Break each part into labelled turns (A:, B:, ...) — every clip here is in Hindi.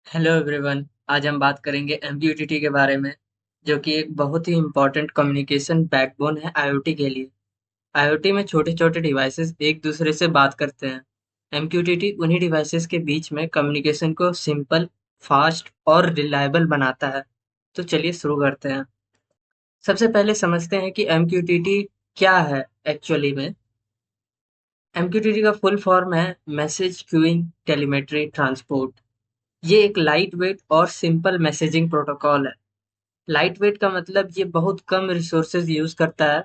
A: Hello everyone. आज हम बात करेंगे एमक्यूटीटी के बारे में, जो कि एक बहुत ही इम्पोर्टेंट कम्युनिकेशन बैकबोन है आईओटी के लिए। आईओटी में छोटे छोटे डिवाइसेस एक दूसरे से बात करते हैं। एमक्यूटीटी उन्हीं डिवाइसेस के बीच में कम्युनिकेशन को सिंपल, फास्ट और रिलायबल बनाता है। तो चलिए शुरू करते हैं। सबसे पहले समझते हैं कि एमक्यूटीटी क्या है एक्चुअली में। एमक्यूटीटी का फुल फॉर्म है मैसेज क्यूइंग टेलीमेट्री ट्रांसपोर्ट। ये एक लाइट वेट और सिंपल मैसेजिंग प्रोटोकॉल है। लाइट वेट का मतलब ये बहुत कम रिसोर्सेज यूज करता है।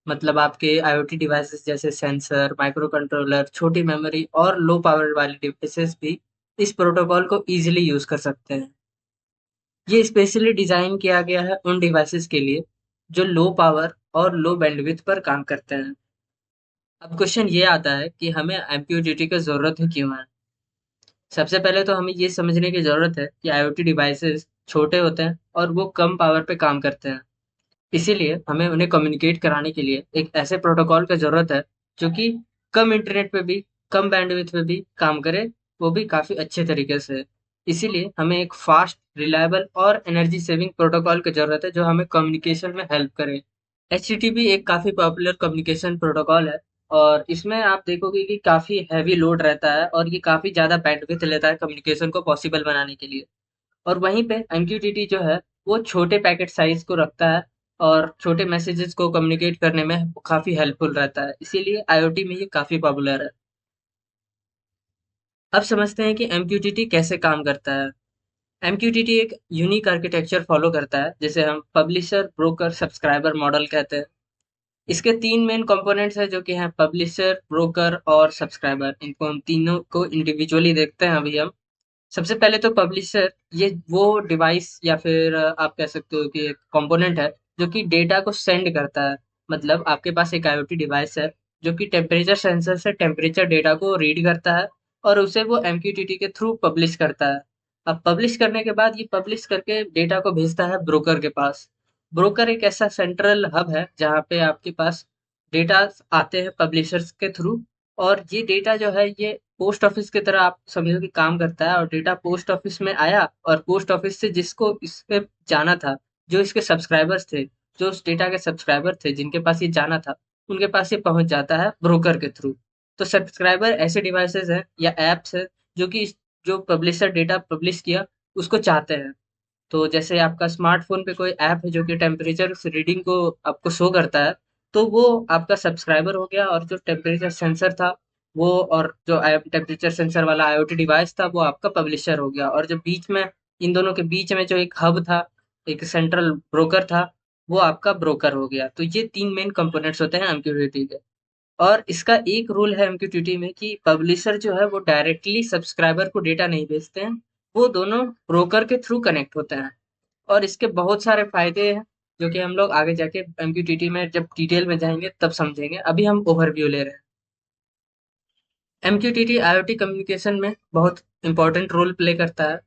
A: मतलब आपके आईओटी डिवाइसेस जैसे सेंसर, माइक्रो कंट्रोलर, छोटी मेमोरी और लो पावर वाले डिवाइसेस भी इस प्रोटोकॉल को इजीली यूज कर सकते हैं। ये स्पेशली डिजाइन किया गया है उन डिवाइसेस के लिए जो लो पावर और लो बैंडविड्थ पर काम करते हैं। अब क्वेश्चन ये आता है कि हमें एमक्यूटीटी की जरूरत ही क्यों है। सबसे पहले तो हमें ये समझने की जरूरत है कि आईओटी डिवाइसेस छोटे होते हैं और वो कम पावर पे काम करते हैं। इसीलिए हमें उन्हें कम्युनिकेट कराने के लिए एक ऐसे प्रोटोकॉल की ज़रूरत है, जो कि कम इंटरनेट पे भी, कम बैंडविड्थ पे भी काम करे, वो भी काफ़ी अच्छे तरीके से। इसीलिए हमें एक फास्ट, रिलायबल और एनर्जी सेविंग प्रोटोकॉल की ज़रूरत है, जो हमें कम्युनिकेशन में हेल्प करे। एचटीटीपी एक काफ़ी पॉपुलर कम्युनिकेशन प्रोटोकॉल है और इसमें आप देखोगे कि काफ़ी हैवी लोड रहता है और ये काफ़ी ज़्यादा बैंडविड्थ लेता है कम्युनिकेशन को पॉसिबल बनाने के लिए। और वहीं पे एमक्यूटीटी जो है वो छोटे पैकेट साइज को रखता है और छोटे मैसेजेस को कम्युनिकेट करने में काफी हेल्पफुल रहता है, इसीलिए आईओटी में ये काफी पॉपुलर है। अब समझते हैं कि एमक्यूटीटी कैसे काम करता है। एमक्यूटीटी एक यूनिक आर्किटेक्चर फॉलो करता है, जिसे हम पब्लिशर ब्रोकर सब्सक्राइबर मॉडल कहते हैं। इसके तीन मेन कंपोनेंट्स हैं, जो कि हैं पब्लिशर, ब्रोकर और सब्सक्राइबर। इनको हम तीनों को इंडिविजुअली देखते हैं अभी हम। सबसे पहले तो पब्लिशर, ये वो डिवाइस या फिर आप कह सकते हो कि एक कंपोनेंट है जो कि डेटा को सेंड करता है। मतलब आपके पास एक आईओटी डिवाइस है जो कि टेम्परेचर सेंसर से टेम्परेचर डेटा को रीड करता है और उसे वो एमक्यूटीटी के थ्रू पब्लिश करता है। अब पब्लिश करने के बाद ये पब्लिश करके डेटा को भेजता है ब्रोकर के पास। ब्रोकर एक ऐसा सेंट्रल हब है जहाँ पे आपके पास डेटा आते हैं पब्लिशर्स के थ्रू। और ये डेटा जो है ये पोस्ट ऑफिस की तरह आप समझो कि काम करता है। और डेटा पोस्ट ऑफिस में आया और पोस्ट ऑफिस से जिसको इस पे जाना था, जो इसके सब्सक्राइबर्स थे, जो उस डेटा के सब्सक्राइबर थे जिनके पास ये जाना था, उनके पास ये पहुंच जाता है ब्रोकर के थ्रू। तो सब्सक्राइबर ऐसे डिवाइसेस हैं या एप्स हैं जो कि जो पब्लिशर डेटा पब्लिश किया उसको चाहते हैं। तो जैसे आपका स्मार्टफोन पे कोई ऐप है जो कि टेम्परेचर रीडिंग को आपको शो करता है, तो वो आपका सब्सक्राइबर हो गया। और जो टेम्परेचर सेंसर था वो, और जो टेम्परेचर सेंसर वाला आईओटी डिवाइस था, वो आपका पब्लिशर हो गया। और जो बीच में, इन दोनों के बीच में जो एक हब था, एक सेंट्रल ब्रोकर था, वो आपका ब्रोकर हो गया। तो ये तीन मेन कंपोनेंट्स होते हैं एमक्यूटीटी के। और इसका एक रूल है एमक्यूटीटी में कि पब्लिशर जो है वो डायरेक्टली सब्सक्राइबर को डेटा नहीं भेजते हैं, वो दोनों ब्रोकर के थ्रू कनेक्ट होते हैं। और इसके बहुत सारे फायदे हैं, जो कि हम लोग आगे जाके एमक्यूटीटी में जब डिटेल में जाएंगे तब समझेंगे। अभी हम ओवरव्यू ले रहे हैं। एमक्यूटीटी आईओटी कम्युनिकेशन में बहुत इंपॉर्टेंट रोल प्ले करता है।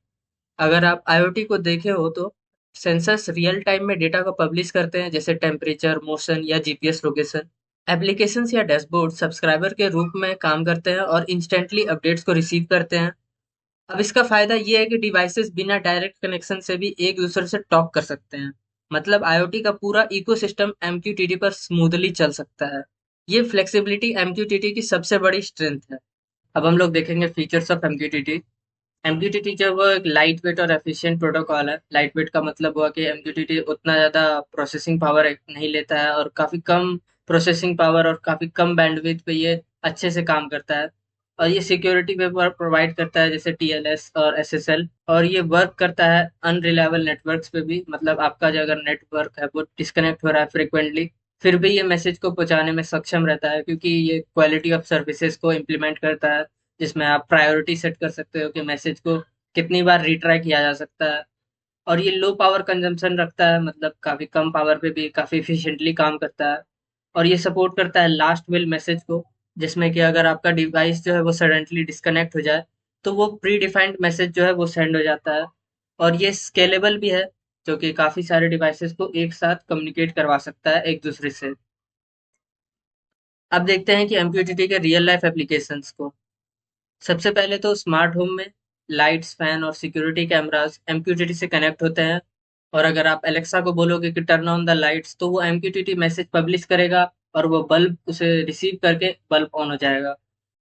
A: अगर आप आईओटी को देखे हो तो सेंसर्स रियल टाइम में डेटा को पब्लिश करते हैं, जैसे टेम्परेचर, मोशन या जीपीएस लोकेशन। एप्लीकेशंस या डैशबोर्ड सब्सक्राइबर के रूप में काम करते हैं और इंस्टेंटली अपडेट्स को रिसीव करते हैं। अब इसका फायदा ये है कि डिवाइसेस बिना डायरेक्ट कनेक्शन से भी एक दूसरे से टॉक कर सकते हैं। मतलब आईओटी का पूरा इकोसिस्टम एमक्यूटीटी पर स्मूथली चल सकता है। ये फ्लेक्सिबिलिटी एमक्यूटीटी की सबसे बड़ी स्ट्रेंथ है। अब हम लोग देखेंगे फीचर्स ऑफ एमक्यूटीटी। एमक्यूटीटी जो है वो एक लाइट वेट और एफिशिएंट प्रोटोकॉल है। लाइट वेट का मतलब हुआ कि एमक्यूटीटी उतना ज़्यादा प्रोसेसिंग पावर नहीं लेता है और काफ़ी कम प्रोसेसिंग पावर और काफ़ी कम बैंडविड्थ पे ये अच्छे से काम करता है। और ये सिक्योरिटी पे प्रोवाइड करता है, जैसे टीएलएस और एसएसएल। और ये वर्क करता है अनरिलायबल नेटवर्क्स पे भी। मतलब आपका जो अगर नेटवर्क है वो डिस्कनेक्ट हो रहा है फ्रिक्वेंटली, फिर भी ये मैसेज को पहुंचाने में सक्षम रहता है, क्योंकि ये क्वालिटी ऑफ सर्विसेज को इम्प्लीमेंट करता है, जिसमें आप प्रायोरिटी सेट कर सकते हो कि मैसेज को कितनी बार रिट्राई किया जा सकता है। और ये लो पावर कंजम्पशन रखता है, मतलब काफ़ी कम पावर पे भी काफ़ी एफिशिएंटली काम करता है। और ये सपोर्ट करता है लास्ट विल मैसेज को, जिसमें कि अगर आपका डिवाइस जो है वो सडनली डिस्कनेक्ट हो जाए, तो वो प्री डिफाइंड मैसेज जो है वो सेंड हो जाता है। और ये स्केलेबल भी है, जो कि काफ़ी सारे डिवाइसेस को एक साथ कम्युनिकेट करवा सकता है एक दूसरे से। अब देखते हैं कि एमक्यूटीटी के रियल लाइफ एप्लीकेशंस को। सबसे पहले तो स्मार्ट होम में लाइट्स, फैन और सिक्योरिटी कैमरास एमक्यूटीटी से कनेक्ट होते हैं। और अगर आप एलेक्सा को बोलोगे कि टर्न ऑन द लाइट्स, तो वो एमक्यूटीटी मैसेज पब्लिश करेगा और वो बल्ब उसे रिसीव करके बल्ब ऑन हो जाएगा।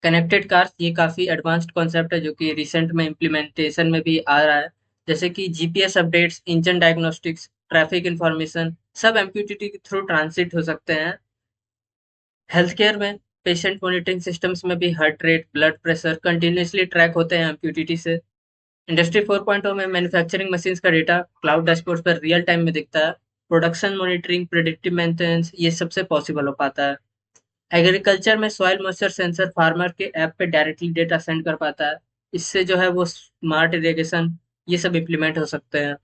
A: कनेक्टेड कार्स ये काफ़ी एडवांस्ड कॉन्सेप्ट है जो कि रिसेंट में इम्प्लीमेंटेशन में भी आ रहा है। जैसे कि GPS updates, engine diagnostics, traffic information सब एमक्यूटीटी के थ्रू ट्रांसिट हो सकते हैं। हेल्थ केयर में पेशेंट मॉनिटरिंग सिस्टम्स में भी heart rate, blood pressure continuously track होते हैं एमक्यूटीटी से। इंडस्ट्री 4.0 में मैन्युफैक्चरिंग मशीन्स का डेटा क्लाउड डैशबोर्ड पर रियल टाइम में दिखता है। प्रोडक्शन मॉनिटरिंग, प्रिडिक्टिव मेंटेनेंस ये सबसे पॉसिबल हो पाता है। एग्रीकल्चर में सॉइल मॉइस्चर सेंसर फार्मर के ऐप पे डायरेक्टली डेटा सेंड कर पाता है। इससे जो है वो स्मार्ट इरिगेशन ये सब इम्प्लीमेंट हो सकते हैं।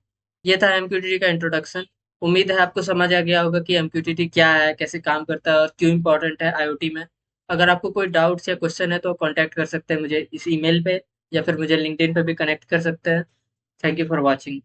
A: ये था एमक्यूटीटी का इंट्रोडक्शन। उम्मीद है आपको समझ आ गया होगा कि एमक्यूटीटी क्या है, कैसे काम करता है और क्यों इंपॉर्टेंट है आईओटी में। अगर आपको कोई डाउट्स या क्वेश्चन है तो कांटेक्ट कर सकते हैं मुझे इस ईमेल पे, या फिर मुझे लिंक्डइन पे भी कनेक्ट कर सकते हैं। Thank you for watching.